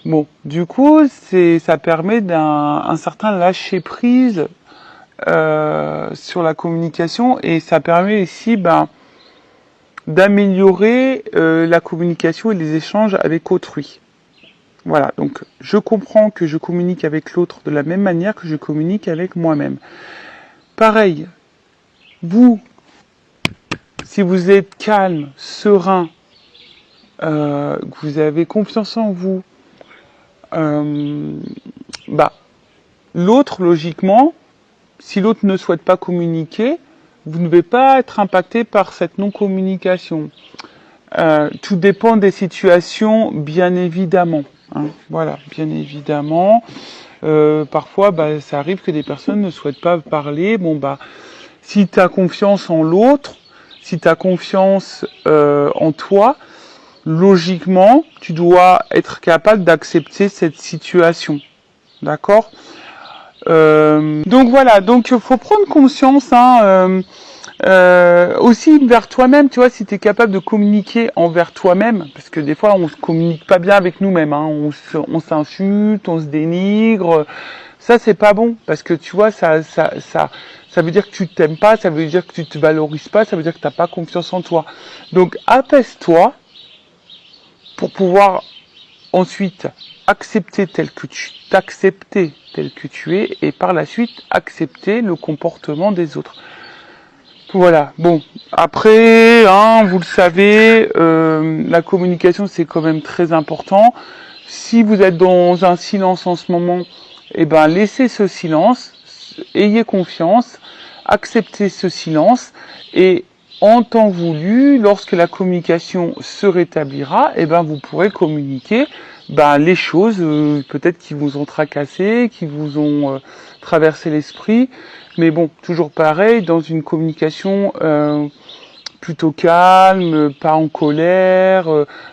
Bon, du coup, ça permet un certain lâcher prise sur la communication et ça permet ici d'améliorer la communication et les échanges avec autrui. Voilà, donc je comprends que je communique avec l'autre de la même manière que je communique avec moi-même. Pareil, vous, si vous êtes calme, serein, que vous avez confiance en vous, l'autre, logiquement, si l'autre ne souhaite pas communiquer, vous ne devez pas être impacté par cette non-communication. Tout dépend des situations, bien évidemment. Hein, voilà, bien évidemment. Parfois, ça arrive que des personnes ne souhaitent pas parler. Bon, si tu as confiance en l'autre, si tu as confiance en toi, logiquement, tu dois être capable d'accepter cette situation. D'accord ? Donc voilà, donc faut prendre conscience aussi vers toi-même, tu vois, si tu es capable de communiquer envers toi-même, parce que des fois on se communique pas bien avec nous-mêmes, hein, on s'insulte, on se dénigre, ça c'est pas bon, parce que tu vois, ça veut dire que tu t'aimes pas, ça veut dire que tu te valorises pas, ça veut dire que t'as pas confiance en toi. Donc apaise-toi pour pouvoir ensuite t'accepter tel que tu es et par la suite accepter le comportement des autres. Voilà, bon, après, vous le savez, la communication c'est quand même très important. Si vous êtes dans un silence en ce moment, laissez ce silence, ayez confiance, acceptez ce silence et en temps voulu, lorsque la communication se rétablira, vous pourrez communiquer les choses peut-être qui vous ont tracassé, qui vous ont traversé l'esprit. Mais bon, toujours pareil, dans une communication plutôt calme, pas en colère,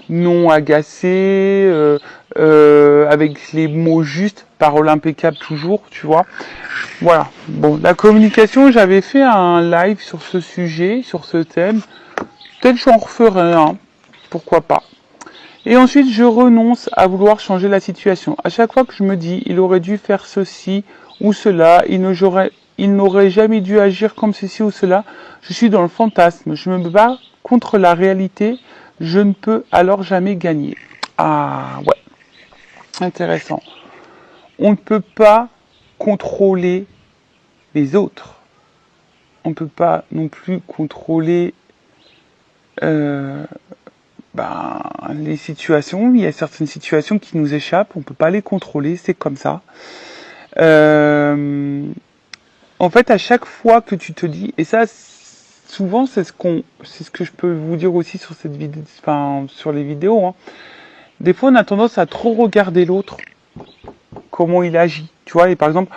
non agacée, avec les mots justes, parole impeccable toujours, tu vois. Voilà. Bon, la communication, j'avais fait un live sur ce sujet, sur ce thème. Peut-être j'en referai un, pourquoi pas. Et ensuite, je renonce à vouloir changer la situation. À chaque fois que je me dis, il aurait dû faire ceci ou cela, il n'aurait jamais dû agir comme ceci ou cela, je suis dans le fantasme, je me bats contre la réalité, je ne peux alors jamais gagner. Ah ouais, intéressant. On ne peut pas contrôler les autres. On ne peut pas non plus contrôler les situations. Il y a certaines situations qui nous échappent, on ne peut pas les contrôler, c'est comme ça. En fait, à chaque fois que tu te dis, et ça, souvent, c'est ce que je peux vous dire aussi sur cette vidéo, sur les vidéos. Des fois, on a tendance à trop regarder l'autre, comment il agit, tu vois. Et par exemple,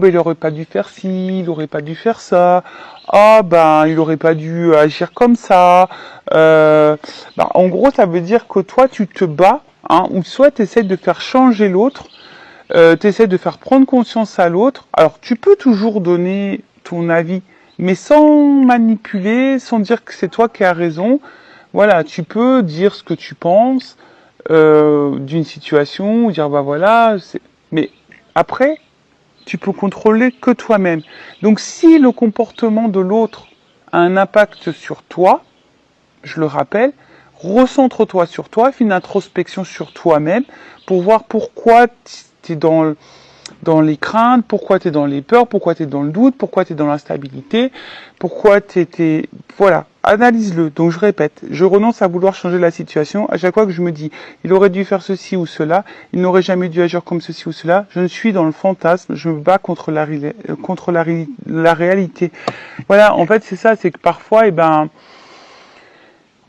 il aurait pas dû faire ci, il aurait pas dû faire ça. Il aurait pas dû agir comme ça. En gros, ça veut dire que toi, tu te bats, ou soit tu essaies de faire changer l'autre. Tu essaies de faire prendre conscience à l'autre. Alors, tu peux toujours donner ton avis, mais sans manipuler, sans dire que c'est toi qui as raison. Voilà, tu peux dire ce que tu penses d'une situation, ou dire mais après, tu peux contrôler que toi-même. Donc, si le comportement de l'autre a un impact sur toi, je le rappelle, recentre-toi sur toi, fais une introspection sur toi-même pour voir pourquoi tu es dans les craintes, pourquoi tu es dans les peurs, pourquoi tu es dans le doute, pourquoi tu es dans l'instabilité, pourquoi tu étais... Voilà, analyse-le. Donc je répète, je renonce à vouloir changer la situation. À chaque fois que je me dis, il aurait dû faire ceci ou cela, il n'aurait jamais dû agir comme ceci ou cela, je suis dans le fantasme, je me bats contre la réalité. Voilà, en fait c'est ça, c'est que parfois,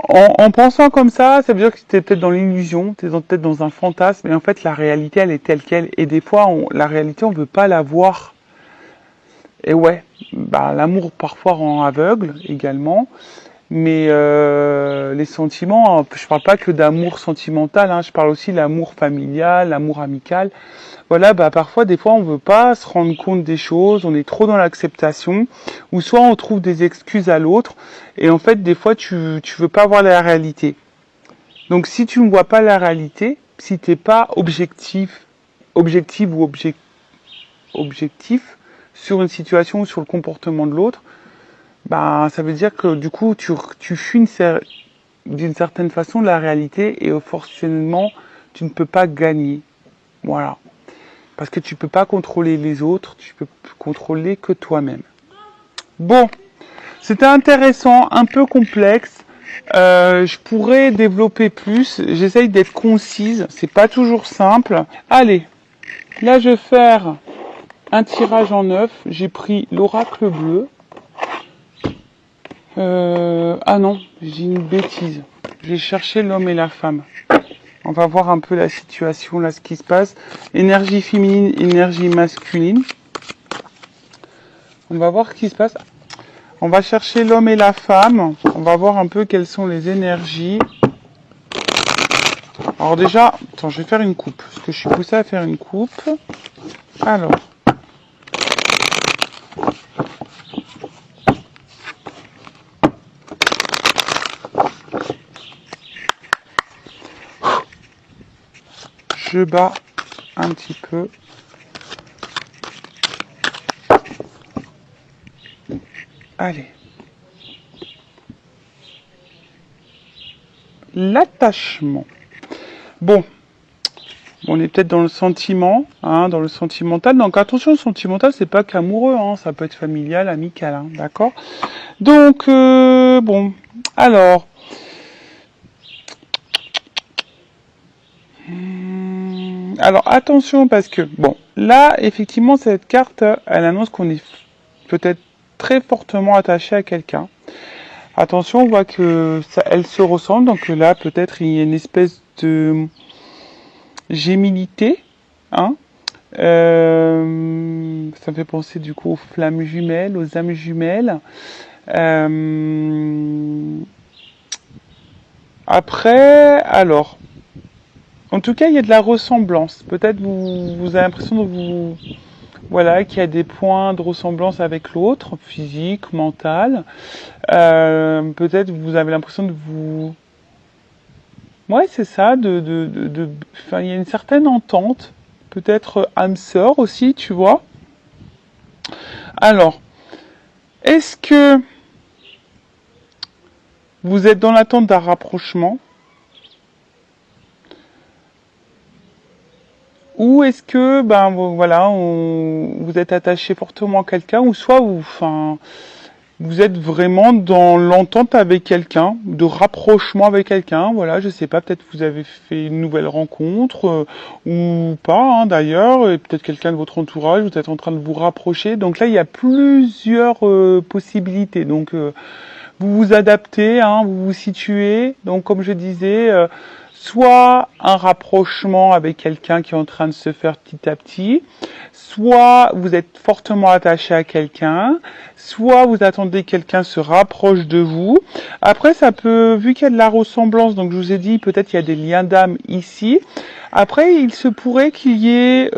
en pensant comme ça veut dire que tu es peut-être dans l'illusion, tu es peut-être dans un fantasme, et en fait la réalité elle est telle qu'elle, et des fois la réalité on veut pas la voir. Et ouais, l'amour parfois rend aveugle également, mais les sentiments, je parle pas que d'amour sentimental, je parle aussi de l'amour familial, l'amour amical. Voilà, parfois, des fois, on veut pas se rendre compte des choses, on est trop dans l'acceptation, ou soit on trouve des excuses à l'autre, et en fait, des fois, tu veux pas voir la réalité. Donc, si tu ne vois pas la réalité, si t'es pas objectif sur une situation ou sur le comportement de l'autre, bah, ça veut dire que du coup, tu fuis d'une certaine façon la réalité et forcément, tu ne peux pas gagner. Voilà. Parce que tu peux pas contrôler les autres, tu peux contrôler que toi-même. Bon, c'était intéressant, un peu complexe. Je pourrais développer plus. J'essaye d'être concise. C'est pas toujours simple. Allez, là je vais faire un tirage en 9. J'ai pris l'oracle bleu. Ah non, j'ai une bêtise. J'ai cherché l'homme et la femme. On va voir un peu la situation, là, ce qui se passe. Énergie féminine, énergie masculine. On va voir ce qui se passe. On va chercher l'homme et la femme. On va voir un peu quelles sont les énergies. Alors déjà, attends, je vais faire une coupe. Parce que je suis poussée à faire une coupe. Alors. Je bats un petit peu. Allez. L'attachement. Bon. On est peut-être dans le sentiment, hein, dans le sentimental. Donc attention, le sentimental, c'est pas qu'amoureux, hein, ça peut être familial, amical, hein, d'accord. Donc, bon. Alors. Alors attention parce que, bon, là, effectivement, cette carte, elle annonce qu'on est peut-être très fortement attaché à quelqu'un. Attention, on voit que ça, elle se ressemble, donc là, peut-être il y a une espèce de gémilité, hein. Ça me fait penser du coup aux flammes jumelles, aux âmes jumelles. Après, alors, en tout cas, il y a de la ressemblance. Peut-être vous avez l'impression de vous, voilà, qu'il y a des points de ressemblance avec l'autre, physique, mental. Peut-être vous avez l'impression de vous, ouais, c'est ça, enfin, il y a une certaine entente. Peut-être âme sœur aussi, tu vois. Alors, est-ce que vous êtes dans l'attente d'un rapprochement? Ou est-ce que, ben voilà, vous êtes attaché fortement à quelqu'un, ou soit vous êtes vraiment dans l'entente avec quelqu'un, de rapprochement avec quelqu'un, voilà, je sais pas, peut-être vous avez fait une nouvelle rencontre, ou pas, hein, d'ailleurs, et peut-être quelqu'un de votre entourage, vous êtes en train de vous rapprocher, donc là, il y a plusieurs possibilités, donc vous vous adaptez, hein, vous vous situez, donc comme je disais, soit un rapprochement avec quelqu'un qui est en train de se faire petit à petit, soit vous êtes fortement attaché à quelqu'un, soit vous attendez que quelqu'un se rapproche de vous. Après, ça peut, vu qu'il y a de la ressemblance, donc je vous ai dit, peut-être qu'il y a des liens d'âme ici. Après, il se pourrait qu'il y ait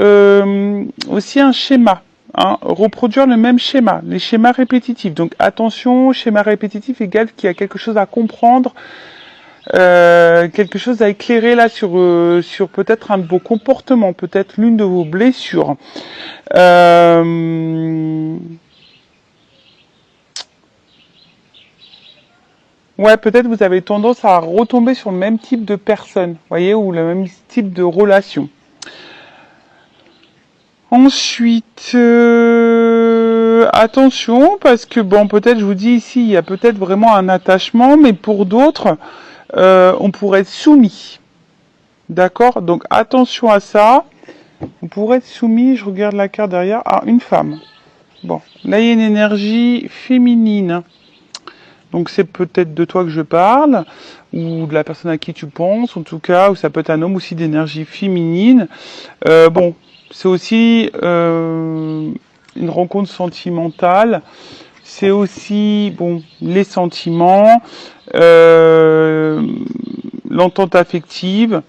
aussi un schéma. Hein, reproduire le même schéma, les schémas répétitifs. Donc attention, schéma répétitif égale qu'il y a quelque chose à comprendre, quelque chose à éclairer là sur peut-être un de vos comportements, peut-être l'une de vos blessures. Ouais, peut-être vous avez tendance à retomber sur le même type de personne, voyez, ou le même type de relation. Ensuite, attention, parce que bon, peut-être, je vous dis ici, il y a peut-être vraiment un attachement, mais pour d'autres, on pourrait être soumis. D'accord? Donc attention à ça. On pourrait être soumis, je regarde la carte derrière, à une femme. Bon, là il y a une énergie féminine. Donc c'est peut-être de toi que je parle, ou de la personne à qui tu penses, en tout cas, ou ça peut être un homme aussi d'énergie féminine. Bon, c'est aussi une rencontre sentimentale. C'est aussi, bon, les sentiments, l'entente affective.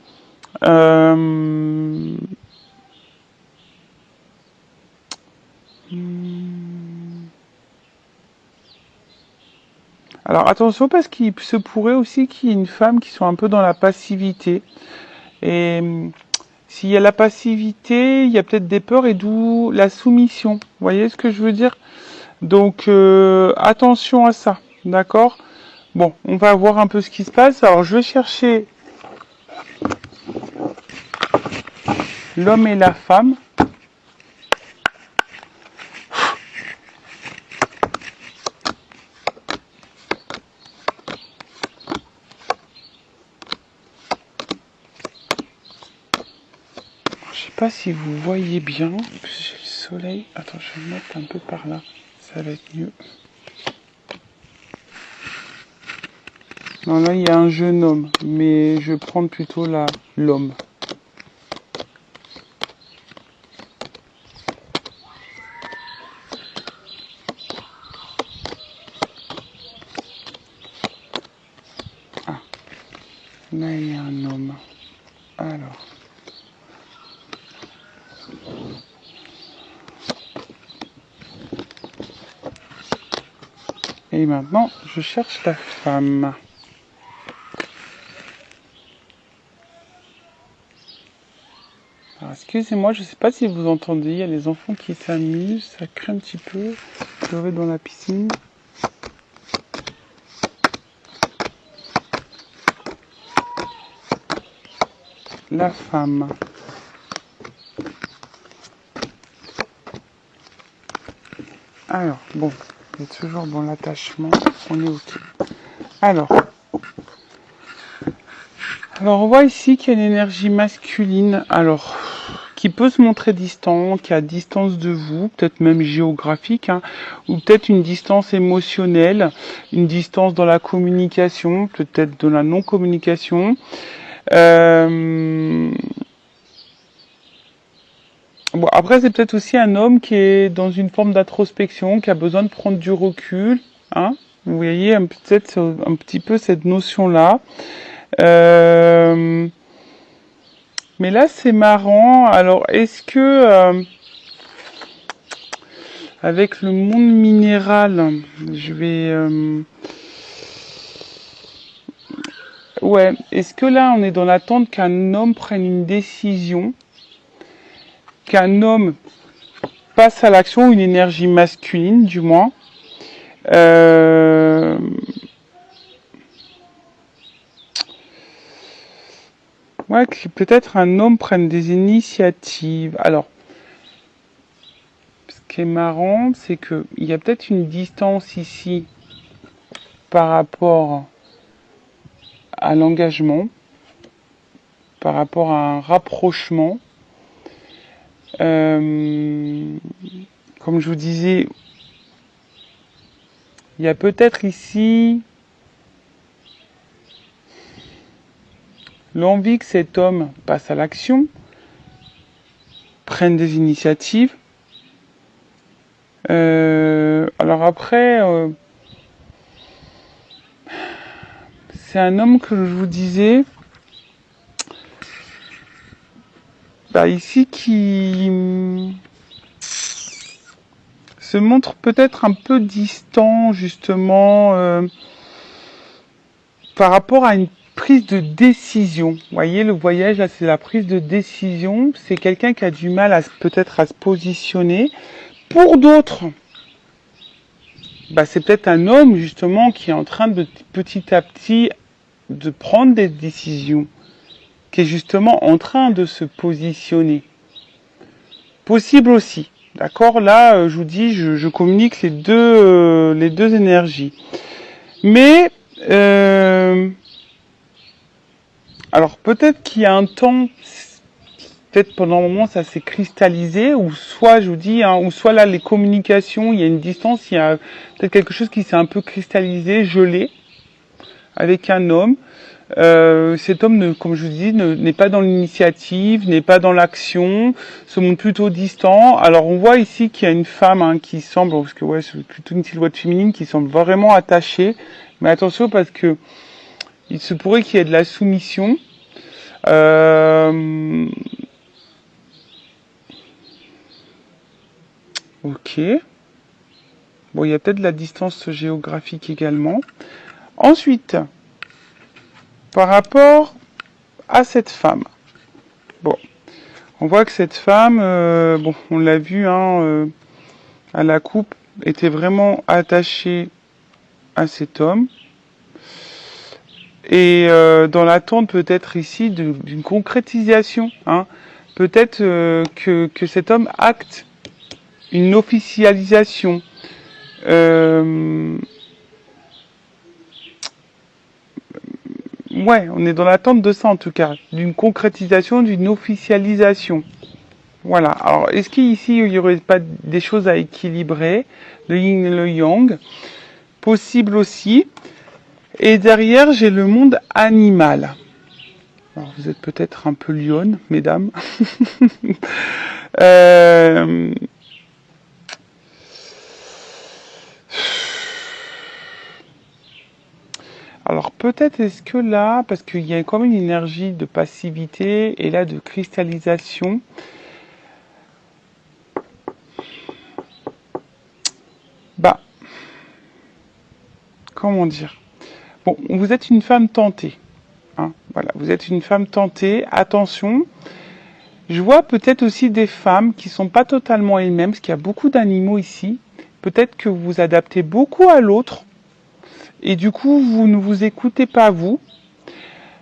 Alors attention parce qu'il se pourrait aussi qu'il y ait une femme qui soit un peu dans la passivité Et s'il y a la passivité, il y a peut-être des peurs et d'où la soumission. Vous voyez ce que je veux dire? Donc attention à ça, d'accord? Bon, on va voir un peu ce qui se passe. Alors je vais chercher l'homme et la femme. Je sais pas si vous voyez bien. J'ai le soleil. Attends, je vais me mettre un peu par là. Ça va être mieux. Non, là, il y a un jeune homme. Mais je vais prendre plutôt l'homme. Ah. Là, il y a un homme. Alors. Et maintenant, je cherche la femme. Alors, excusez-moi, je ne sais pas si vous entendez, il y a les enfants qui s'amusent, ça crée un petit peu. Pleurer dans la piscine. La femme. Alors, bon, il est toujours dans l'attachement, on est ok. Alors, on voit ici qu'il y a une énergie masculine, alors, qui peut se montrer distant, qui est à distance de vous, peut-être même géographique, hein, ou peut-être une distance émotionnelle, une distance dans la communication, peut-être de la non-communication. Bon, après, c'est peut-être aussi un homme qui est dans une forme d'introspection, qui a besoin de prendre du recul, hein. Vous voyez peut-être un petit peu cette notion-là. Mais là, c'est marrant. Alors, est-ce que avec le monde minéral, je vais... ouais, est-ce que là, on est dans l'attente qu'un homme prenne une décision, qu'un homme passe à l'action, une énergie masculine, du moins. Ouais, que peut-être un homme prenne des initiatives. Alors, ce qui est marrant, c'est que il y a peut-être une distance ici par rapport à l'engagement, par rapport à un rapprochement. Comme je vous disais, il y a peut-être ici l'envie que cet homme passe à l'action, prenne des initiatives. Alors après, c'est un homme que je vous disais, ici qui se montre peut-être un peu distant justement par rapport à une prise de décision. Vous voyez, le voyage, là, c'est la prise de décision. C'est quelqu'un qui a du mal peut-être à se positionner. Pour d'autres, c'est peut-être un homme, justement, qui est en train de petit à petit de prendre des décisions, qui est justement en train de se positionner. Possible aussi. D'accord? Là, je vous dis, je communique les deux énergies. Mais... alors peut-être qu'il y a un temps, peut-être pendant un moment ça s'est cristallisé, ou soit je vous dis, hein, ou soit là les communications, il y a une distance, il y a peut-être quelque chose qui s'est un peu cristallisé, gelé, avec un homme. Cet homme, comme je vous dis, n'est pas dans l'initiative, n'est pas dans l'action, se montre plutôt distant. Alors on voit ici qu'il y a une femme qui semble, parce que ouais, c'est plutôt une silhouette féminine qui semble vraiment attachée. Mais attention parce que il se pourrait qu'il y ait de la soumission. Ok. Bon, il y a peut-être de la distance géographique également. Ensuite, par rapport à cette femme. Bon, on voit que cette femme, bon, on l'a vu, hein, à la coupe, était vraiment attachée à cet homme. Et dans l'attente peut-être ici d'une concrétisation, hein. Peut-être que cet homme acte une officialisation. Ouais, on est dans l'attente de ça en tout cas, d'une concrétisation, d'une officialisation. Voilà. Alors, est-ce qu'ici il n'y aurait pas des choses à équilibrer, le yin et le yang? Possible aussi. Et derrière, j'ai le monde animal. Alors, vous êtes peut-être un peu lionne, mesdames. Alors peut-être est-ce que là, parce qu'il y a quand même une énergie de passivité et là de cristallisation, bah, comment dire? Bon, vous êtes une femme tentée, hein, voilà, vous êtes une femme tentée, attention. Je vois peut-être aussi des femmes qui sont pas totalement elles-mêmes, parce qu'il y a beaucoup d'animaux ici. Peut-être que vous vous adaptez beaucoup à l'autre, et du coup, vous ne vous écoutez pas vous.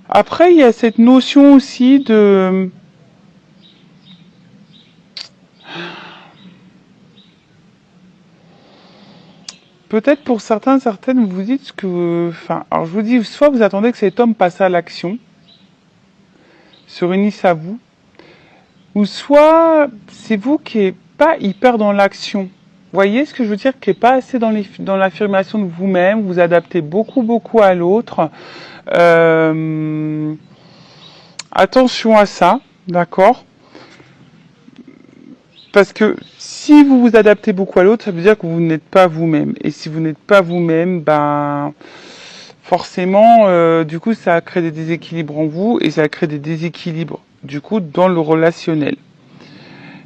Après, il y a cette notion aussi de... Peut-être pour certains, certaines, vous vous dites que... Enfin, alors je vous dis, soit vous attendez que cet homme passe à l'action, se réunisse à vous, ou soit c'est vous qui n'êtes pas hyper dans l'action. Vous voyez ce que je veux dire? Qui n'est pas assez dans l'affirmation de vous-même, vous adaptez beaucoup à l'autre. Attention à ça, d'accord? Parce que si vous vous adaptez beaucoup à l'autre, ça veut dire que vous n'êtes pas vous-même. Et si vous n'êtes pas vous-même, ben forcément, du coup, ça crée des déséquilibres en vous et ça crée des déséquilibres, du coup, dans le relationnel.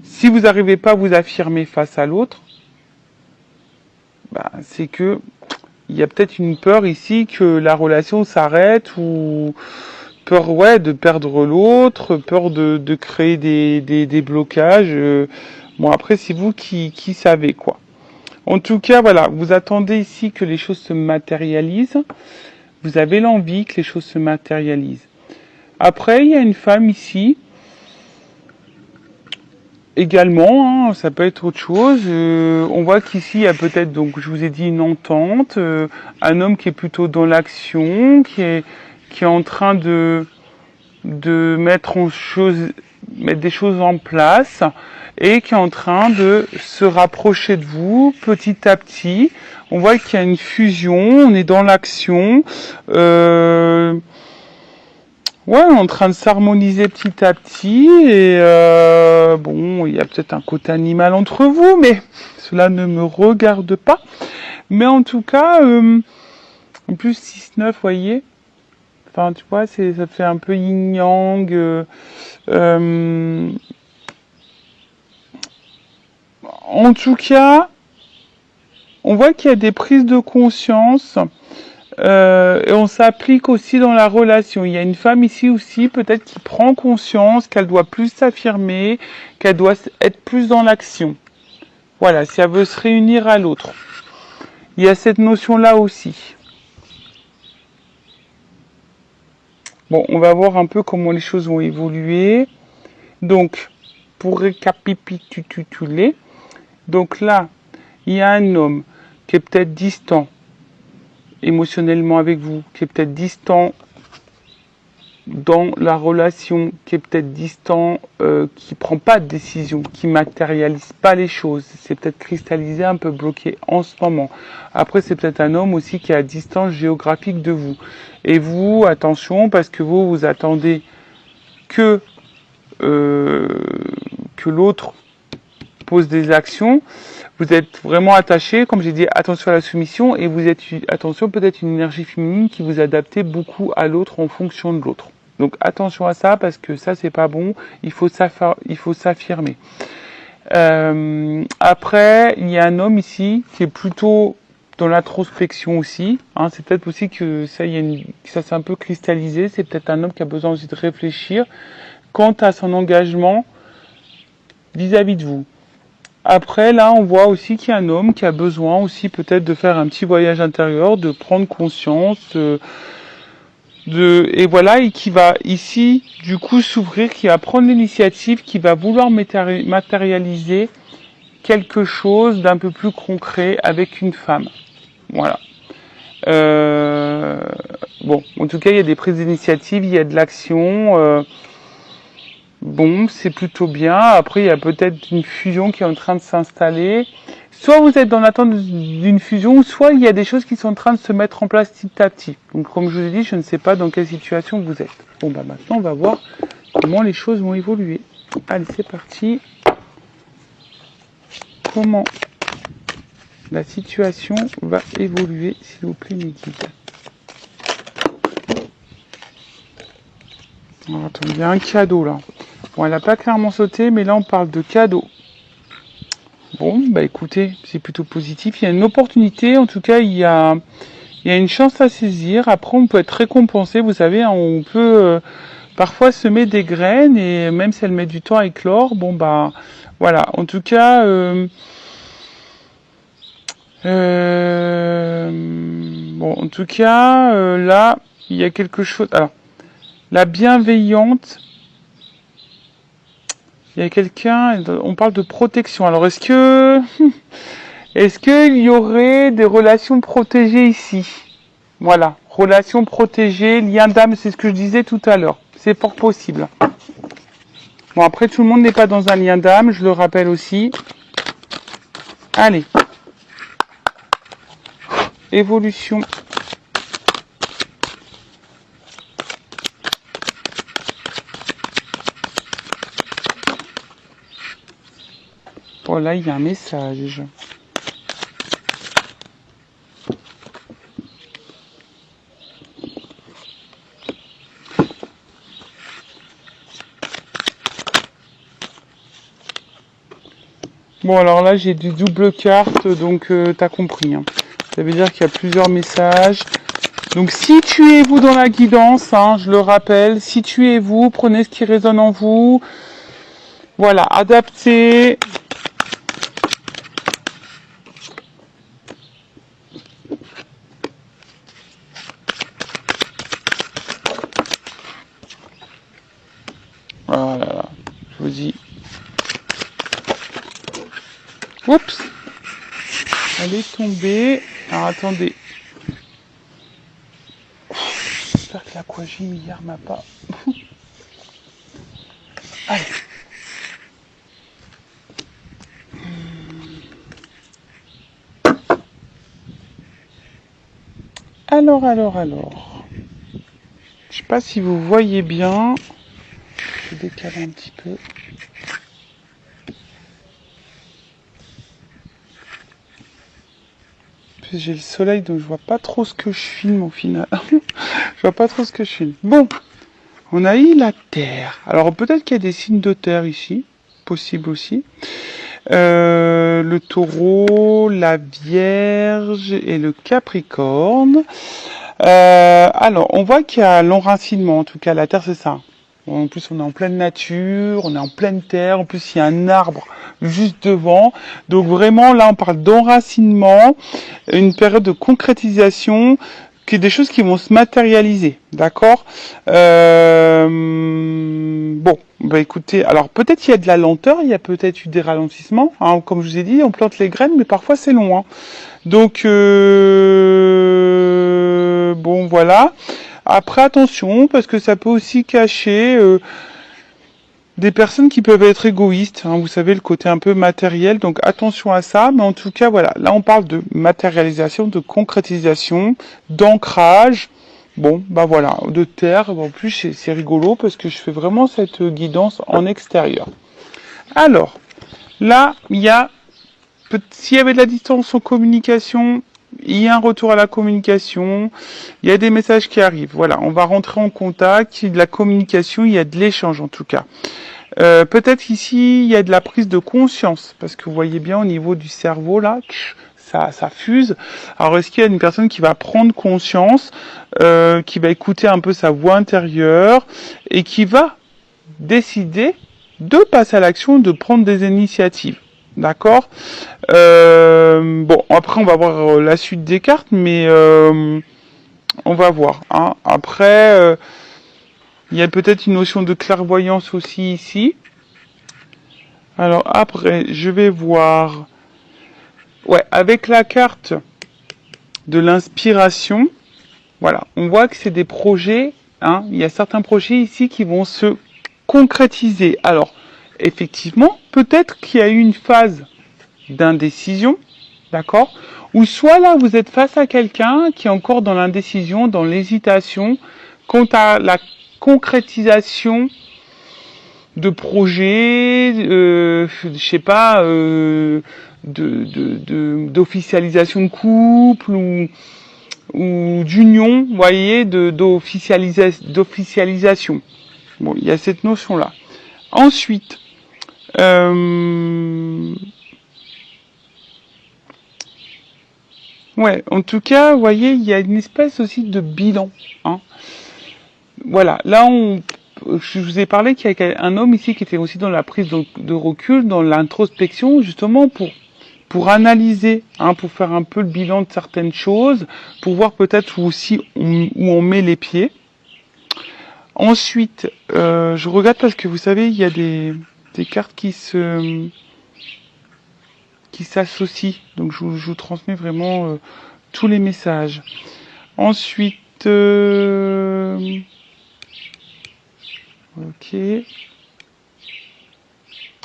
Si vous n'arrivez pas à vous affirmer face à l'autre, ben, c'est que il y a peut-être une peur ici que la relation s'arrête ou peur de perdre l'autre, peur de créer des blocages. Bon après c'est vous qui savez quoi. En tout cas voilà, vous attendez ici que les choses se matérialisent. Vous avez l'envie que les choses se matérialisent. Après il y a une femme ici également, hein, ça peut être autre chose. On voit qu'ici il y a peut-être, donc je vous ai dit, une entente, un homme qui est plutôt dans l'action, qui est en train de mettre des choses en place et qui est en train de se rapprocher de vous petit à petit. On voit qu'il y a une fusion, on est dans l'action. Ouais, on est en train de s'harmoniser petit à petit et bon, il y a peut-être un côté animal entre vous, mais cela ne me regarde pas. Mais en tout cas, en plus 6-9, vous voyez, enfin tu vois, ça fait un peu yin-yang. En tout cas, on voit qu'il y a des prises de conscience. Et on s'applique aussi dans la relation. Il y a une femme ici aussi, peut-être qui prend conscience qu'elle doit plus s'affirmer, qu'elle doit être plus dans l'action. Voilà, si elle veut se réunir à l'autre. Il y a cette notion-là aussi. Bon, on va voir un peu comment les choses vont évoluer. Donc, pour récapituler, donc là, il y a un homme qui est peut-être distant émotionnellement avec vous, qui est peut-être distant dans la relation, qui est peut-être distant, qui prend pas de décision, qui matérialise pas les choses, c'est peut-être cristallisé, un peu bloqué en ce moment. Après, c'est peut-être un homme aussi qui est à distance géographique de vous. Et vous, attention, parce que vous attendez que l'autre pose des actions. Vous êtes vraiment attaché, comme j'ai dit, attention à la soumission, et vous êtes, attention, peut-être une énergie féminine qui vous adaptez beaucoup à l'autre en fonction de l'autre. Donc attention à ça, parce que ça, c'est pas bon, il faut s'affirmer. Après, il y a un homme ici qui est plutôt dans l'introspection aussi. Hein, c'est peut-être aussi que ça, ça s'est un peu cristallisé. C'est peut-être un homme qui a besoin aussi de réfléchir. quant à son engagement vis-à-vis de vous. Après, là, on voit aussi qu'il y a un homme qui a besoin aussi peut-être de faire un petit voyage intérieur, de prendre conscience, et voilà, et qui va ici, du coup, s'ouvrir, qui va prendre l'initiative, qui va vouloir matérialiser quelque chose d'un peu plus concret avec une femme. Voilà. Bon, en tout cas, il y a des prises d'initiative, il y a de l'action. Bon, c'est plutôt bien. Après, il y a peut-être une fusion qui est en train de s'installer. Soit vous êtes dans l'attente d'une fusion, soit il y a des choses qui sont en train de se mettre en place petit à petit. Donc, comme je vous ai dit, je ne sais pas dans quelle situation vous êtes. Bon, bah maintenant, on va voir comment les choses vont évoluer. Allez, c'est parti. Comment la situation va évoluer, s'il vous plaît, mes guides. Alors, attends, il y a un cadeau, là. Bon, elle n'a pas clairement sauté, mais là, on parle de cadeau. Bon, bah écoutez, c'est plutôt positif. Il y a une opportunité, en tout cas, il y a une chance à saisir. Après, on peut être récompensé, vous savez, hein, on peut parfois semer des graines, et même si elles mettent du temps à éclore, bon, bah, voilà. En tout cas, bon, en tout cas, là, il y a quelque chose. Alors, la bienveillante. Il y a quelqu'un, on parle de protection. Alors, est-ce qu'il y aurait des relations protégées ici? Voilà, relations protégées, lien d'âme, c'est ce que je disais tout à l'heure. C'est fort possible. Bon, après, tout le monde n'est pas dans un lien d'âme, je le rappelle aussi. Allez. Évolution. Oh là, il y a un message. Bon, alors là, j'ai des doubles cartes, donc t'as compris. Hein. Ça veut dire qu'il y a plusieurs messages. Donc, situez-vous dans la guidance, hein, je le rappelle. Situez-vous, prenez ce qui résonne en vous. Voilà, adaptez. Voilà, je vous dis. Oups. Elle est tombée. Alors, attendez. J'espère que l'aquagym hier m'a pas... Allez. Alors. Je sais pas si vous voyez bien. Je vais décaler un petit peu. J'ai le soleil, donc je vois pas trop ce que je filme au final. Je vois pas trop ce que je filme. Bon, on a eu la Terre. Alors peut-être qu'il y a des signes de Terre ici, possible aussi. Le Taureau, la Vierge et le Capricorne. Alors, on voit qu'il y a l'enracinement, en tout cas, la Terre, c'est ça. En plus, on est en pleine nature, on est en pleine terre. En plus, il y a un arbre juste devant. Donc, vraiment, là, on parle d'enracinement, une période de concrétisation, qui est des choses qui vont se matérialiser. D'accord Bon, bah écoutez, alors peut-être qu'il y a de la lenteur, il y a peut-être eu des ralentissements. Hein, comme je vous ai dit, on plante les graines, mais parfois, c'est long. Hein. Donc, bon, voilà. Après, attention, parce que ça peut aussi cacher des personnes qui peuvent être égoïstes. Hein, vous savez, le côté un peu matériel. Donc, attention à ça. Mais en tout cas, voilà. Là, on parle de matérialisation, de concrétisation, d'ancrage. Bon, bah voilà, de terre. En plus, c'est rigolo parce que je fais vraiment cette guidance en extérieur. Alors, là, il y a... S'il y avait de la distance en communication... Il y a un retour à la communication, il y a des messages qui arrivent. Voilà, on va rentrer en contact, il y a de la communication, il y a de l'échange en tout cas. Peut-être ici, il y a de la prise de conscience, parce que vous voyez bien au niveau du cerveau, là, ça fuse. Alors, est-ce qu'il y a une personne qui va prendre conscience, qui va écouter un peu sa voix intérieure, et qui va décider de passer à l'action, de prendre des initiatives. D'accord. Bon, après, on va voir la suite des cartes, mais on va voir. Hein. Après, il y a peut-être une notion de clairvoyance aussi ici. Alors après, je vais voir. Ouais, avec la carte de l'inspiration, voilà, on voit que c'est des projets. Hein, il y a certains projets ici qui vont se concrétiser. Alors, effectivement, peut-être qu'il y a eu une phase d'indécision, d'accord? Ou soit là, vous êtes face à quelqu'un qui est encore dans l'indécision, dans l'hésitation, quant à la concrétisation de projets, je sais pas, d'officialisation de couple ou d'union, vous voyez, d'officialisation. Bon, il y a cette notion-là. Ensuite, ouais, en tout cas, vous voyez, il y a une espèce aussi de bilan. Hein. Voilà, là, je vous ai parlé qu'il y a un homme ici qui était aussi dans la prise de recul, dans l'introspection, justement pour analyser, hein, pour faire un peu le bilan de certaines choses, pour voir peut-être aussi où on met les pieds. Ensuite, je regarde parce que vous savez, il y a des cartes qui s'associent. Donc je vous transmets vraiment tous les messages. Ensuite,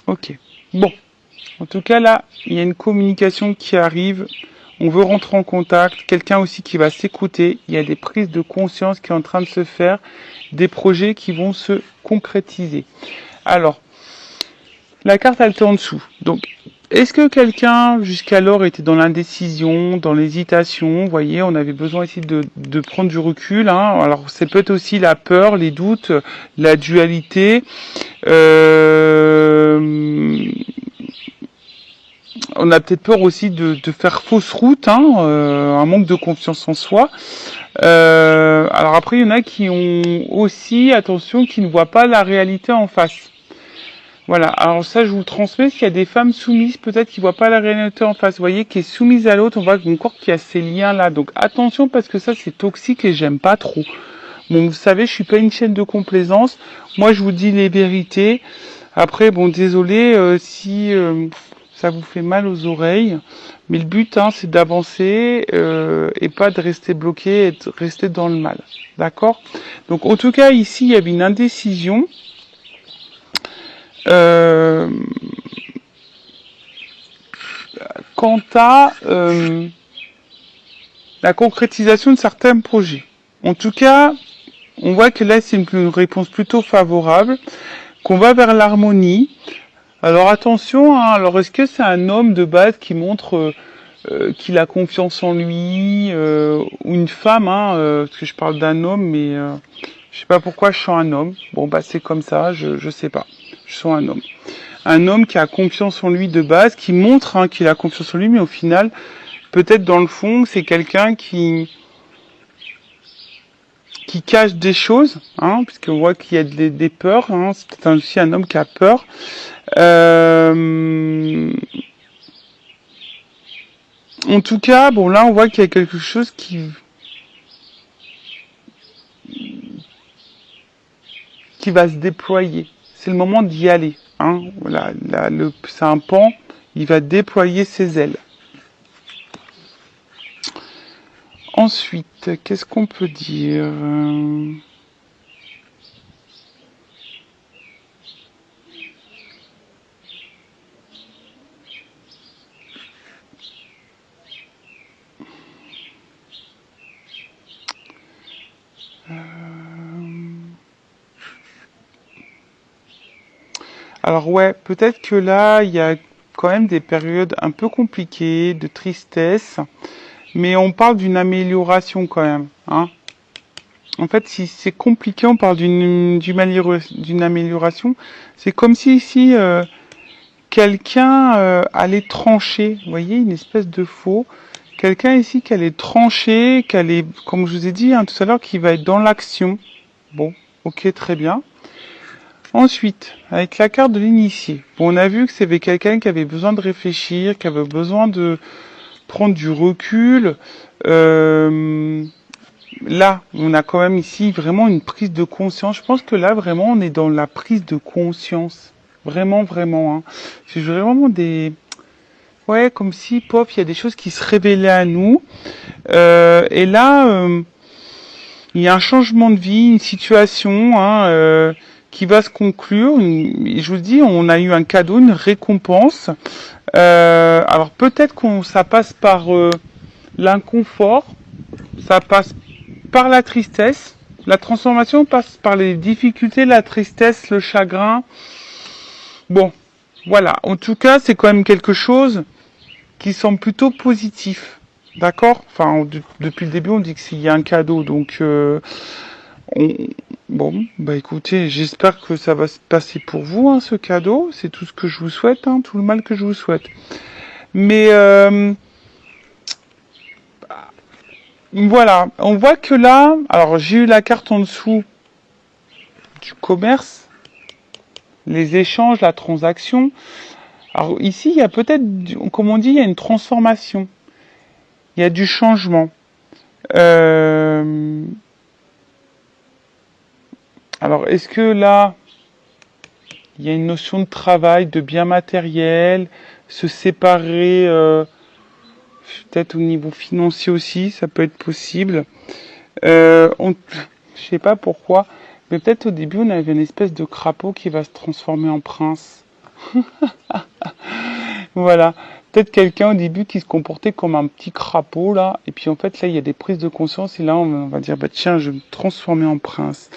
ok. Bon. En tout cas, là, il y a une communication qui arrive. On veut rentrer en contact. Quelqu'un aussi qui va s'écouter. Il y a des prises de conscience qui sont en train de se faire. Des projets qui vont se concrétiser. Alors, la carte, elle est en dessous. Donc, est-ce que quelqu'un, jusqu'alors, était dans l'indécision, dans l'hésitation? Vous voyez, on avait besoin ici de prendre du recul. Hein. Alors, c'est peut-être aussi la peur, les doutes, la dualité. On a peut-être peur aussi de faire fausse route, hein, un manque de confiance en soi. Alors après, il y en a qui ont aussi, attention, qui ne voient pas la réalité en face. Voilà, alors ça, je vous transmets, s'il y a des femmes soumises, peut-être qui ne voient pas la réalité en face. Vous voyez, qui est soumise à l'autre, on voit encore qu'il y a ces liens-là. Donc attention, parce que ça, c'est toxique et j'aime pas trop. Bon, vous savez, je suis pas une chaîne de complaisance. Moi, je vous dis les vérités. Après, bon, désolé si ça vous fait mal aux oreilles. Mais le but, hein, c'est d'avancer et pas de rester bloqué et de rester dans le mal. D'accord? Donc, en tout cas, ici, il y avait une indécision. Quant à la concrétisation de certains projets. En tout cas, on voit que là, c'est une réponse plutôt favorable, qu'on va vers l'harmonie. Alors attention, hein, alors est-ce que c'est un homme de base qui montre qu'il a confiance en lui, ou une femme, hein, parce que je parle d'un homme, mais je sais pas pourquoi je sens un homme. Bon, bah c'est comme ça, je sais pas. Je sens un homme. Un homme qui a confiance en lui de base, qui montre hein, qu'il a confiance en lui, mais au final, peut-être dans le fond, c'est quelqu'un qui cache des choses, hein, puisqu'on voit qu'il y a des peurs. Hein, c'est peut-être aussi un homme qui a peur. En tout cas, bon là, on voit qu'il y a quelque chose qui va se déployer. C'est le moment d'y aller. Hein. Voilà, c'est un pan, il va déployer ses ailes. Ensuite, qu'est-ce qu'on peut dire ? Alors ouais, peut-être que là, il y a quand même des périodes un peu compliquées, de tristesse, mais on parle d'une amélioration quand même. Hein. En fait, si c'est compliqué, on parle d'une amélioration. C'est comme si ici, quelqu'un allait trancher, vous voyez, une espèce de faux. Quelqu'un ici qui allait trancher, qui allait, comme je vous ai dit hein, tout à l'heure, qui va être dans l'action. Bon, ok, très bien. Ensuite, avec la carte de l'initié, bon, on a vu que c'était quelqu'un qui avait besoin de réfléchir, qui avait besoin de prendre du recul. Là, on a quand même ici vraiment une prise de conscience. Je pense que là, vraiment, on est dans la prise de conscience. Vraiment, vraiment. Hein. C'est vraiment des... Ouais, comme si, pof, il y a des choses qui se révélaient à nous. Et là, il y a un changement de vie, une situation qui va se conclure. Je vous dis, on a eu un cadeau, une récompense. Alors peut-être ça passe par l'inconfort, ça passe par la tristesse. La transformation passe par les difficultés, la tristesse, le chagrin. Bon, voilà. En tout cas, c'est quand même quelque chose qui semble plutôt positif. D'accord. Enfin, depuis le début, on dit qu'il y a un cadeau. Donc, bon, bah écoutez, j'espère que ça va se passer pour vous, hein, ce cadeau. C'est tout ce que je vous souhaite, hein, tout le mal que je vous souhaite. Mais voilà, on voit que là, alors j'ai eu la carte en dessous du commerce, les échanges, la transaction. Alors ici, il y a peut-être, comme on dit, il y a une transformation. Il y a du changement. Alors, est-ce que là, il y a une notion de travail, de bien matériel, se séparer, peut-être au niveau financier aussi, ça peut être possible. Je sais pas pourquoi, mais peut-être au début, on avait une espèce de crapaud qui va se transformer en prince. Voilà. Peut-être quelqu'un au début qui se comportait comme un petit crapaud là, et puis en fait là il y a des prises de conscience et là on va dire bah tiens je vais me transformer en prince.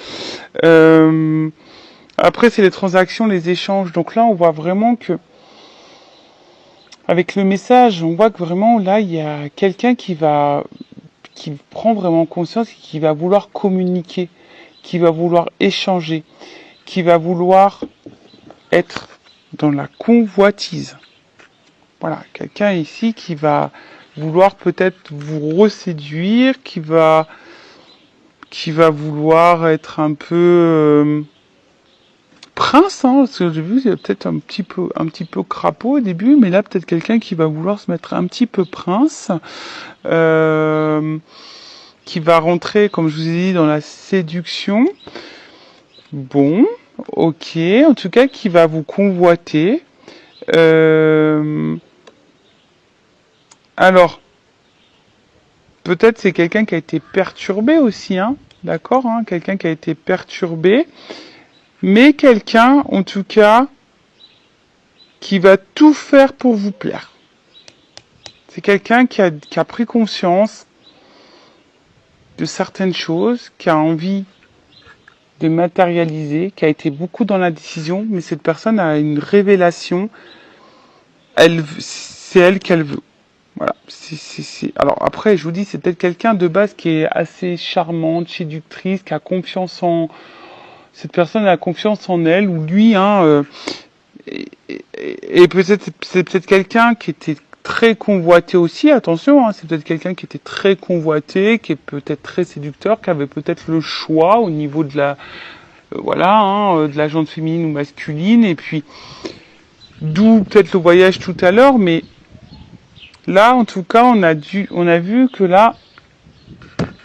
Après c'est les transactions, les échanges, donc là on voit vraiment que avec le message on voit que vraiment là il y a quelqu'un qui prend vraiment conscience et qui va vouloir communiquer, qui va vouloir échanger, qui va vouloir être dans la convoitise. Voilà, quelqu'un ici qui va vouloir peut-être vous reséduire, qui va vouloir être un peu prince, hein, parce que j'ai vu, il y a peut-être un petit peu crapaud au début, mais là peut-être quelqu'un qui va vouloir se mettre un petit peu prince, qui va rentrer, comme je vous ai dit, dans la séduction. Bon, ok, en tout cas qui va vous convoiter. Alors, peut-être c'est quelqu'un qui a été perturbé aussi, hein, d'accord, hein, quelqu'un qui a été perturbé, mais quelqu'un, en tout cas, qui va tout faire pour vous plaire. C'est quelqu'un qui a pris conscience de certaines choses, qui a envie de matérialiser, qui a été beaucoup dans la décision, mais cette personne a une révélation, c'est elle qu'elle veut. Voilà. Alors après, je vous dis, c'est peut-être quelqu'un de base qui est assez charmante, séductrice, qui a confiance en... Cette personne a confiance en elle, ou lui, hein, et peut-être c'est peut-être quelqu'un qui était très convoité aussi, attention, hein, c'est peut-être quelqu'un qui était très convoité, qui est peut-être très séducteur, qui avait peut-être le choix au niveau de la... voilà, hein, de la jante féminine ou masculine, et puis... D'où peut-être le voyage tout à l'heure, mais... Là, en tout cas, on a vu que là,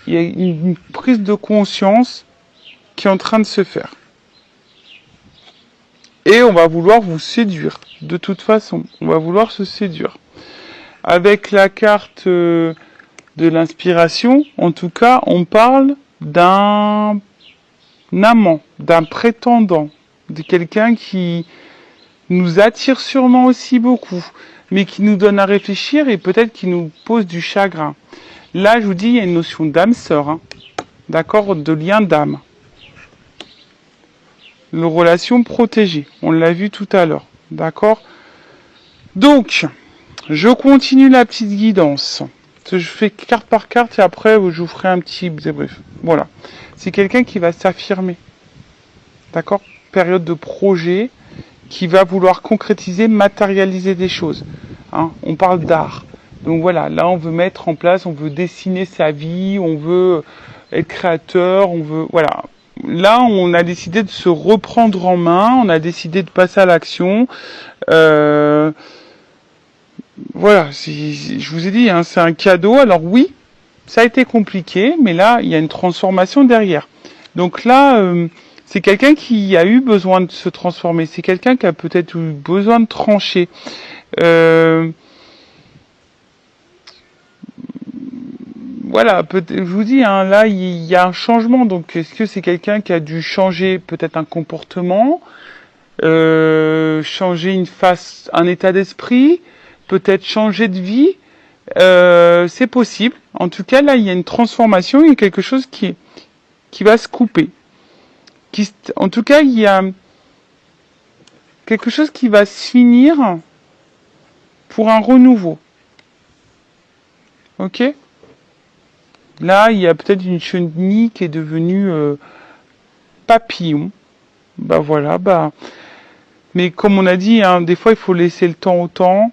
il y a une prise de conscience qui est en train de se faire. Et on va vouloir vous séduire. De toute façon, on va vouloir se séduire. Avec la carte de l'inspiration, en tout cas, on parle d'un amant, d'un prétendant, de quelqu'un qui nous attire sûrement aussi beaucoup, mais qui nous donne à réfléchir et peut-être qui nous pose du chagrin. Là, je vous dis, il y a une notion d'âme sœur, hein, d'accord, de lien d'âme. Une relation protégée, on l'a vu tout à l'heure, d'accord. Donc, je continue la petite guidance. Je fais carte par carte et après, je vous ferai un petit débrief. Voilà, c'est quelqu'un qui va s'affirmer, d'accord. Période de projet, qui va vouloir concrétiser, matérialiser des choses. Hein, on parle d'art. Donc voilà, là on veut mettre en place, on veut dessiner sa vie, on veut être créateur, on veut... Voilà, là, on a décidé de se reprendre en main, on a décidé de passer à l'action. Voilà, je vous ai dit, hein, c'est un cadeau. Alors oui, ça a été compliqué, mais là, il y a une transformation derrière. Donc là, c'est quelqu'un qui a eu besoin de se transformer. C'est quelqu'un qui a peut-être eu besoin de trancher. Voilà, je vous dis, hein, là, il y a un changement. Donc, est-ce que c'est quelqu'un qui a dû changer peut-être un comportement, changer une face, un état d'esprit, peut-être changer de vie? C'est possible. En tout cas, là, il y a une transformation, il y a quelque chose qui va se couper. En tout cas, il y a quelque chose qui va se finir pour un renouveau. Ok? Là, il y a peut-être une chenille qui est devenue papillon. Bah voilà, bah. Mais comme on a dit, hein, des fois, il faut laisser le temps au temps.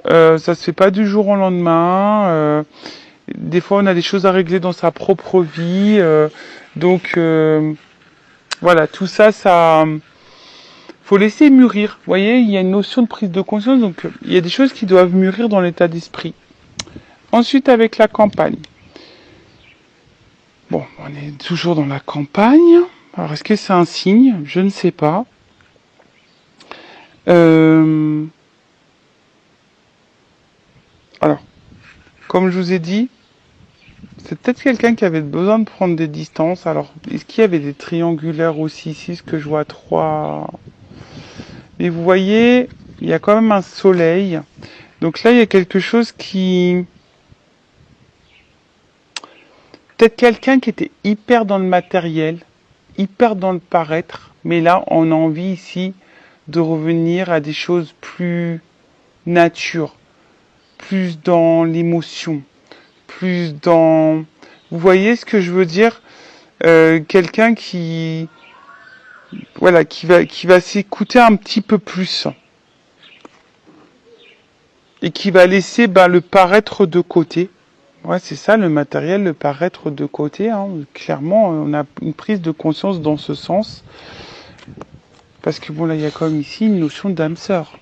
Ça se fait pas du jour au lendemain. Des fois, on a des choses à régler dans sa propre vie. Donc, voilà, tout ça, faut laisser mûrir. Vous voyez, il y a une notion de prise de conscience. Donc, il y a des choses qui doivent mûrir dans l'état d'esprit. Ensuite, avec la campagne. Bon, on est toujours dans la campagne. Alors, est-ce que c'est un signe? Je ne sais pas. Alors, comme je vous ai dit, c'est peut-être quelqu'un qui avait besoin de prendre des distances. Alors, est-ce qu'il y avait des triangulaires aussi ici? Ce que je vois 3. Mais vous voyez, il y a quand même un soleil. Donc là, il y a quelque chose qui... Peut-être quelqu'un qui était hyper dans le matériel, hyper dans le paraître. Mais là, on a envie ici de revenir à des choses plus nature, plus dans l'émotion, plus dans... Vous voyez ce que je veux dire? Quelqu'un qui... Voilà, qui va s'écouter un petit peu plus. Et qui va laisser le paraître de côté. Ouais, c'est ça, le matériel, le paraître de côté. Hein. Clairement, on a une prise de conscience dans ce sens. Parce que bon, là, il y a quand même ici une notion d'âme sœur.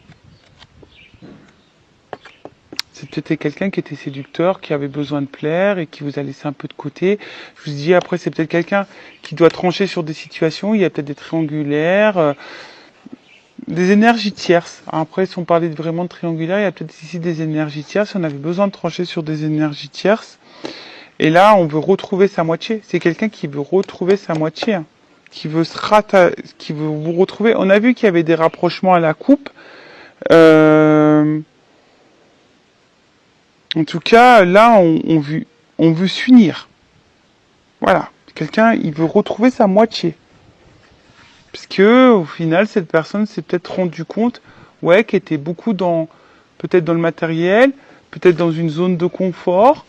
C'est peut-être quelqu'un qui était séducteur, qui avait besoin de plaire et qui vous a laissé un peu de côté. Je vous dis, après, c'est peut-être quelqu'un qui doit trancher sur des situations. Il y a peut-être des triangulaires, des énergies tierces. Après, si on parlait vraiment de triangulaire, il y a peut-être ici des énergies tierces. On avait besoin de trancher sur des énergies tierces. Et là, on veut retrouver sa moitié. C'est quelqu'un qui veut retrouver sa moitié. Hein. Qui veut qui veut vous retrouver. On a vu qu'il y avait des rapprochements à la coupe. En tout cas, là, on veut s'unir. Voilà. Quelqu'un, il veut retrouver sa moitié. Puisque, au final, cette personne s'est peut-être rendu compte, ouais, qu'elle était beaucoup peut-être dans le matériel, peut-être dans une zone de confort.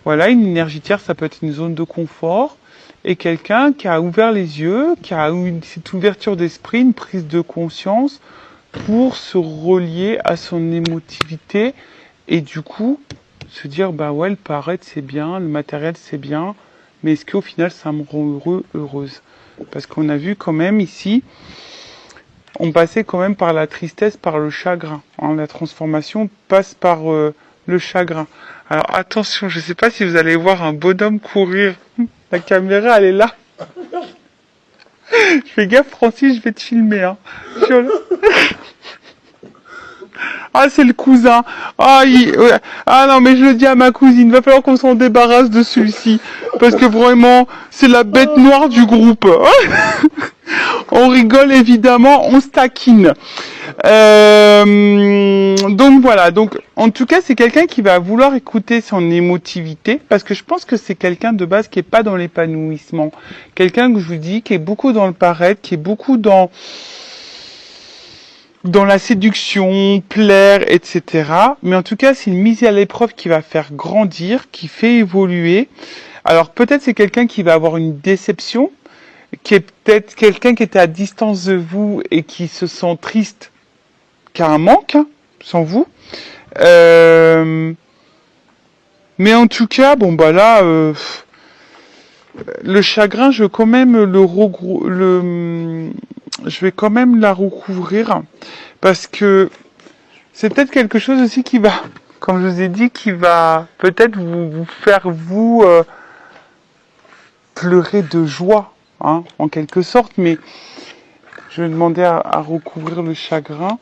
Voilà, une énergie tierce, ça peut être une zone de confort. Et quelqu'un qui a ouvert les yeux, qui a eu cette ouverture d'esprit, une prise de conscience pour se relier à son émotivité et du coup se dire, bah ouais, le paraître c'est bien, le matériel c'est bien, mais est-ce qu'au final ça me rend heureux, heureuse? Parce qu'on a vu quand même ici, on passait quand même par la tristesse, par le chagrin. Hein, la transformation passe par le chagrin. Alors attention, je ne sais pas si vous allez voir un bonhomme courir. La caméra, elle est là. Je fais gaffe, Francis, je vais te filmer. Hein. Ah, c'est le cousin. Ah, ah non, mais je le dis à ma cousine, il va falloir qu'on s'en débarrasse de celui-ci. Parce que vraiment, c'est la bête noire du groupe. On rigole évidemment, on se taquine. Donc voilà, donc en tout cas c'est quelqu'un qui va vouloir écouter son émotivité, parce que je pense que c'est quelqu'un de base qui est pas dans l'épanouissement, quelqu'un que je vous dis qui est beaucoup dans le paraître, qui est beaucoup dans la séduction, plaire, etc. Mais en tout cas c'est une mise à l'épreuve qui va faire grandir, qui fait évoluer. Alors peut-être c'est quelqu'un qui va avoir une déception, qui est peut-être quelqu'un qui était à distance de vous et qui se sent triste, qui a un manque, hein, sans vous. Mais en tout cas, bon bah là, le chagrin, je veux quand même je vais quand même la recouvrir parce que c'est peut-être quelque chose aussi qui va, comme je vous ai dit, qui va peut-être vous faire pleurer de joie, hein, en quelque sorte, mais je vais demander à recouvrir le chagrin.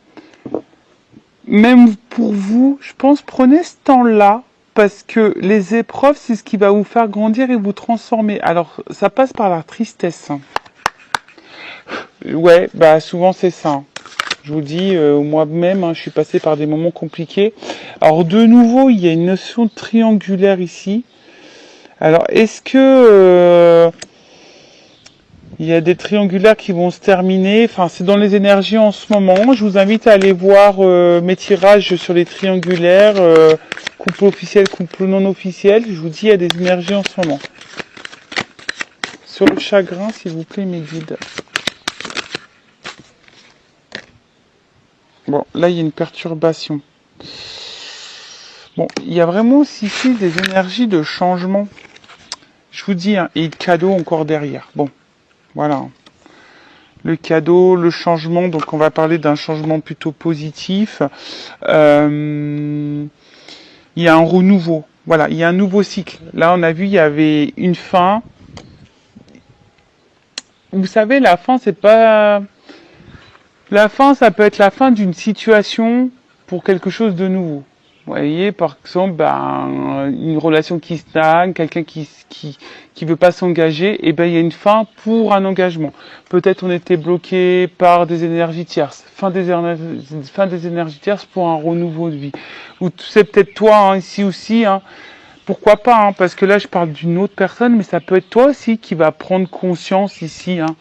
Même pour vous, je pense, prenez ce temps-là, parce que les épreuves, c'est ce qui va vous faire grandir et vous transformer. Alors, ça passe par la tristesse. Ouais, bah souvent c'est ça. Je vous dis, moi-même, hein, je suis passé par des moments compliqués. Alors, de nouveau, il y a une notion triangulaire ici. Alors, est-ce que il y a des triangulaires qui vont se terminer? Enfin, c'est dans les énergies en ce moment. Je vous invite à aller voir mes tirages sur les triangulaires, couple officiel, couple non officiel. Je vous dis, il y a des énergies en ce moment. Sur le chagrin, s'il vous plaît, mes guides. Bon, là, il y a une perturbation. Bon, il y a vraiment aussi ici des énergies de changement. Je vous dis, hein, et le cadeau encore derrière. Bon, voilà. Le cadeau, le changement, donc on va parler d'un changement plutôt positif. Il y a un renouveau. Voilà, il y a un nouveau cycle. Là, on a vu, il y avait une fin. Vous savez, la fin, c'est pas... La fin, ça peut être la fin d'une situation pour quelque chose de nouveau. Vous voyez, par exemple, une relation qui stagne, quelqu'un qui veut pas s'engager, et ben il y a une fin pour un engagement. Peut-être on était bloqué par des énergies tierces. Fin des énergies tierces pour un renouveau de vie. Ou c'est peut-être toi hein, ici aussi. Hein, pourquoi pas hein, parce que là je parle d'une autre personne, mais ça peut être toi aussi qui va prendre conscience ici. Hein,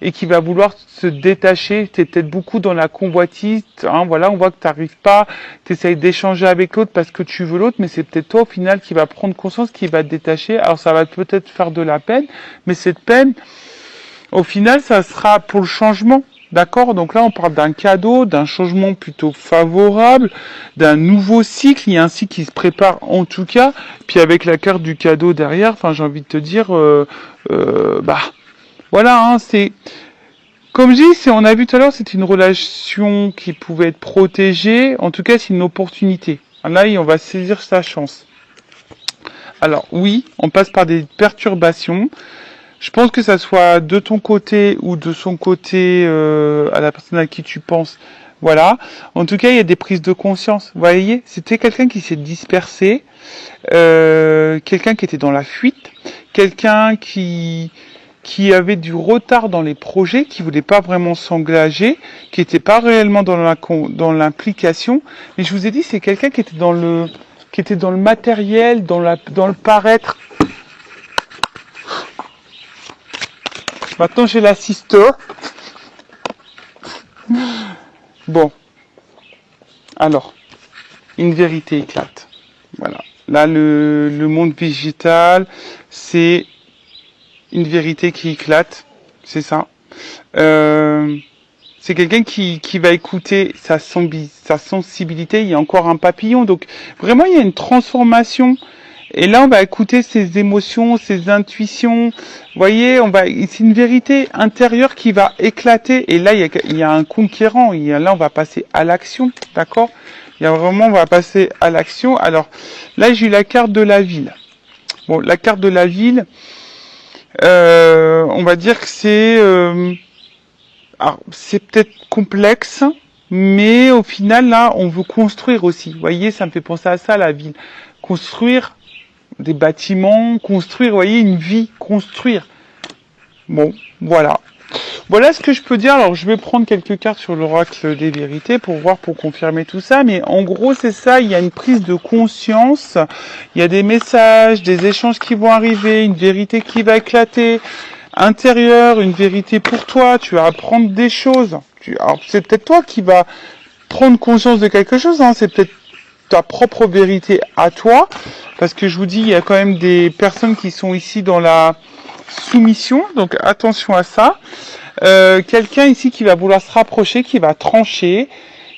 et qui va vouloir se détacher, tu es peut-être beaucoup dans la convoitise, hein, voilà, on voit que tu n'arrives pas, tu essayes d'échanger avec l'autre parce que tu veux l'autre, mais c'est peut-être toi au final qui va prendre conscience, qui va te détacher, alors ça va peut-être faire de la peine, mais cette peine, au final, ça sera pour le changement, d'accord? Donc là, on parle d'un cadeau, d'un changement plutôt favorable, d'un nouveau cycle, il y a un cycle qui se prépare en tout cas, puis avec la carte du cadeau derrière, enfin j'ai envie de te dire, voilà, hein, c'est comme je dis, on a vu tout à l'heure, c'est une relation qui pouvait être protégée. En tout cas, c'est une opportunité. Là, on va saisir sa chance. Alors oui, on passe par des perturbations. Je pense que ça soit de ton côté ou de son côté à la personne à qui tu penses. Voilà. En tout cas, il y a des prises de conscience. Vous voyez, c'était quelqu'un qui s'est dispersé, quelqu'un qui était dans la fuite, quelqu'un qui avait du retard dans les projets, qui voulait pas vraiment s'engager, qui était pas réellement dans l'implication. Mais je vous ai dit, c'est quelqu'un qui était dans le matériel, dans le paraître. Maintenant, j'ai l'assisteur. Bon. Alors, une vérité éclate. Voilà. Là, le monde végétal, c'est une vérité qui éclate, c'est ça. C'est quelqu'un qui va écouter sa sensibilité. Il y a encore un papillon, donc vraiment il y a une transformation. Et là on va écouter ses émotions, ses intuitions. Vous voyez, c'est une vérité intérieure qui va éclater. Et là il y a un conquérant. Là on va passer à l'action, d'accord? On va passer à l'action. Alors là j'ai eu la carte de la ville. Bon, la carte de la ville. On va dire que c'est peut-être complexe, mais au final là, on veut construire aussi. Vous voyez, ça me fait penser à ça la ville. Construire des bâtiments, construire, vous voyez, une vie, construire. Bon, voilà. Voilà ce que je peux dire. Alors, je vais prendre quelques cartes sur l'oracle des vérités pour confirmer tout ça. Mais en gros, c'est ça. Il y a une prise de conscience. Il y a des messages, des échanges qui vont arriver, une vérité qui va éclater. Intérieure, une vérité pour toi. Tu vas apprendre des choses. Alors, c'est peut-être toi qui vas prendre conscience de quelque chose. Hein. C'est peut-être ta propre vérité à toi. Parce que je vous dis, il y a quand même des personnes qui sont ici dans la soumission. Donc, attention à ça. Quelqu'un ici qui va vouloir se rapprocher, qui va trancher,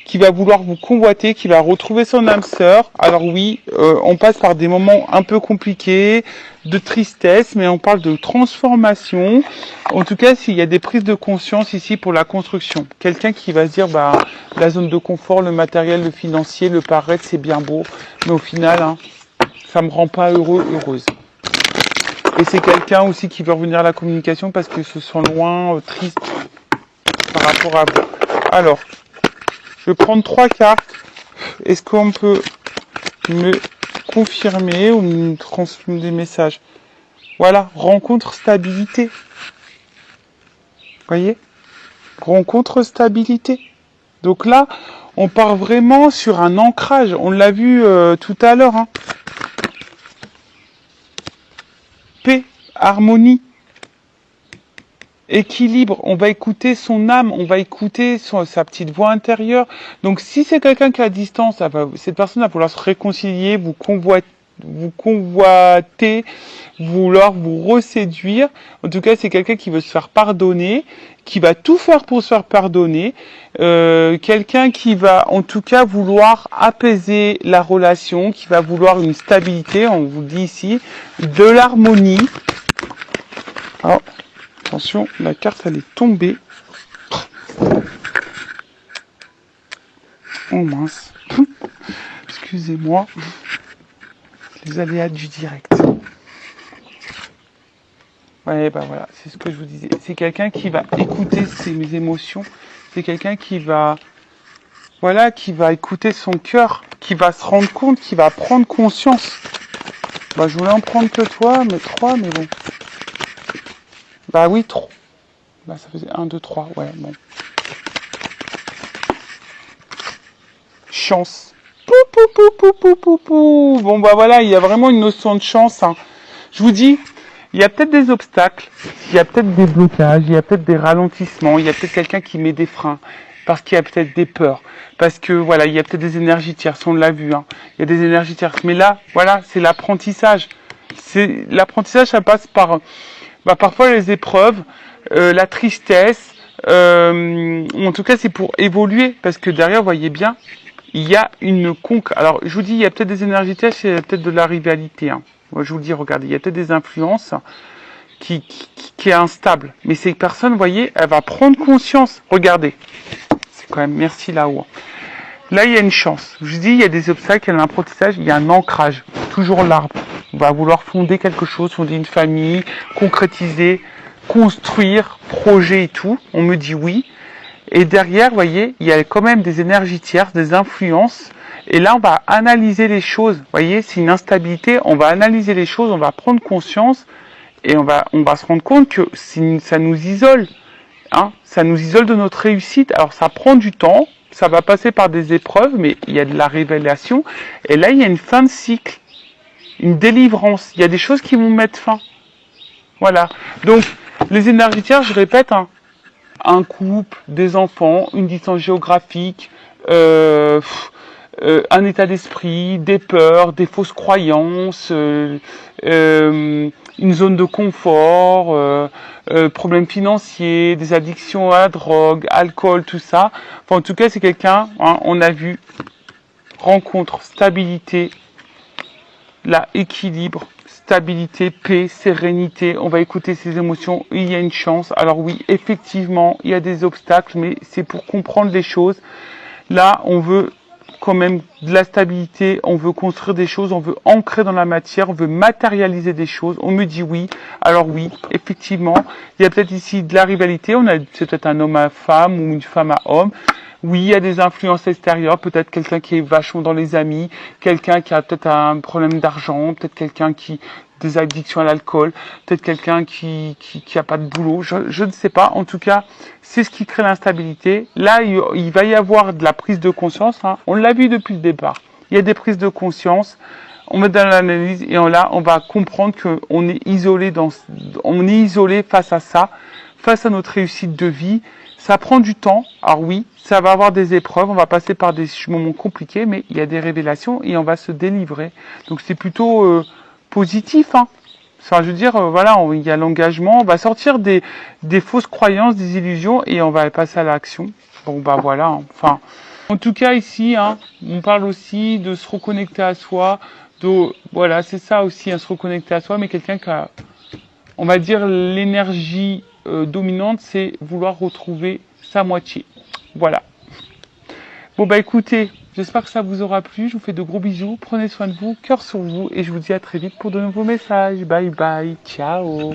qui va vouloir vous convoiter, qui va retrouver son âme sœur. Alors oui, on passe par des moments un peu compliqués, de tristesse, mais on parle de transformation. En tout cas, s'il y a des prises de conscience ici pour la construction. Quelqu'un qui va se dire, bah, la zone de confort, le matériel, le financier, le paraître, c'est bien beau, mais au final, hein, ça me rend pas heureux, heureuse. Et c'est quelqu'un aussi qui veut revenir à la communication parce que se sent loin, triste par rapport à vous. Alors, je vais prendre 3 cartes. Est-ce qu'on peut me confirmer ou me transmettre des messages? Voilà, rencontre stabilité. Voyez? Rencontre stabilité. Donc là, on part vraiment sur un ancrage. On l'a vu tout à l'heure. Hein. Paix, harmonie, équilibre. On va écouter son âme, on va écouter sa petite voix intérieure. Donc si c'est quelqu'un qui est à distance, cette personne va vouloir se réconcilier, vous convoiter, vouloir vous reséduire. En tout cas, c'est quelqu'un qui veut se faire pardonner, qui va tout faire pour se faire pardonner. Quelqu'un qui va en tout cas vouloir apaiser la relation, qui va vouloir une stabilité, on vous dit ici, de l'harmonie. Alors, attention, la carte elle est tombée. Oh mince. Excusez-moi. Les aléas du direct. Ouais, bah voilà, c'est ce que je vous disais. C'est quelqu'un qui va écouter ses émotions. C'est quelqu'un qui va, voilà, qui va écouter son cœur, qui va se rendre compte, qui va prendre conscience. Bah, je voulais en prendre que toi, mais 3, mais bon. Bah oui, 3. Bah, ça faisait 1, 2, 3, ouais, bon. Chance. Pou, pou, pou, pou, pou, pou, pou. Bon, bah voilà, il y a vraiment une notion de chance, hein. Je vous dis, il y a peut-être des obstacles, il y a peut-être des blocages, il y a peut-être des ralentissements, il y a peut-être quelqu'un qui met des freins, parce qu'il y a peut-être des peurs, parce que voilà, il y a peut-être des énergies tierces, on l'a vu, hein. Il y a des énergies tierces, mais là, voilà, c'est l'apprentissage. L'apprentissage, ça passe par, parfois les épreuves, la tristesse, en tout cas, c'est pour évoluer, parce que derrière, vous voyez bien, il y a une conquête. Alors, je vous dis, il y a peut-être des énergies tierces, il y a peut-être de la rivalité, hein. Moi, je vous le dis, regardez, il y a peut-être des influences qui est instable. Mais ces personnes, vous voyez, elle va prendre conscience. Regardez. C'est quand même, merci là-haut. Là, il y a une chance. Je vous dis, il y a des obstacles, il y a un apprentissage, il y a un ancrage. Toujours l'arbre. On va vouloir fonder quelque chose, fonder une famille, concrétiser, construire, projet et tout. On me dit oui. Et derrière, vous voyez, il y a quand même des énergies tierces, des influences. Et là, on va analyser les choses. Vous voyez, c'est une instabilité. On va analyser les choses, on va prendre conscience et on va se rendre compte que ça nous isole. Hein, ça nous isole de notre réussite. Alors, ça prend du temps, ça va passer par des épreuves, mais il y a de la révélation. Et là, il y a une fin de cycle, une délivrance. Il y a des choses qui vont mettre fin. Voilà. Donc, les énergies tierces, je répète, hein, un couple, des enfants, une distance géographique, un état d'esprit, des peurs, des fausses croyances, une zone de confort, problèmes financiers, des addictions à la drogue, alcool, tout ça. Enfin, en tout cas, c'est quelqu'un, hein, on a vu, rencontre, stabilité, là, équilibre, stabilité, paix, sérénité, on va écouter ses émotions, il y a une chance. Alors oui, effectivement, il y a des obstacles, mais c'est pour comprendre les choses. Là, on veut quand même de la stabilité, on veut construire des choses, on veut ancrer dans la matière, on veut matérialiser des choses. On me dit oui. Alors oui, effectivement, il y a peut-être ici de la rivalité, c'est peut-être un homme à femme ou une femme à homme. Oui, il y a des influences extérieures, peut-être quelqu'un qui est vachement dans les amis, quelqu'un qui a peut-être un problème d'argent, peut-être quelqu'un qui des addictions à l'alcool, peut-être quelqu'un qui a pas de boulot, je ne sais pas. En tout cas, c'est ce qui crée l'instabilité. Là, il va y avoir de la prise de conscience, hein. On l'a vu depuis le départ. Il y a des prises de conscience. On met dans l'analyse et là, on va comprendre qu'on est isolé face à ça, face à notre réussite de vie. Ça prend du temps. Alors oui, ça va avoir des épreuves. On va passer par des moments compliqués, mais il y a des révélations et on va se délivrer. Donc c'est plutôt positif, hein. Enfin, je veux dire, voilà, il y a l'engagement. On va sortir des fausses croyances, des illusions et on va passer à l'action. Bon, bah voilà. Hein. Enfin, En tout cas, ici, hein, on parle aussi de se reconnecter à soi. Voilà, c'est ça aussi, hein, se reconnecter à soi, mais quelqu'un qui a, on va dire, l'énergie dominante, c'est vouloir retrouver sa moitié. Voilà. Bon, bah écoutez, j'espère que ça vous aura plu. Je vous fais de gros bisous. Prenez soin de vous, cœur sur vous, et je vous dis à très vite pour de nouveaux messages. Bye bye, ciao.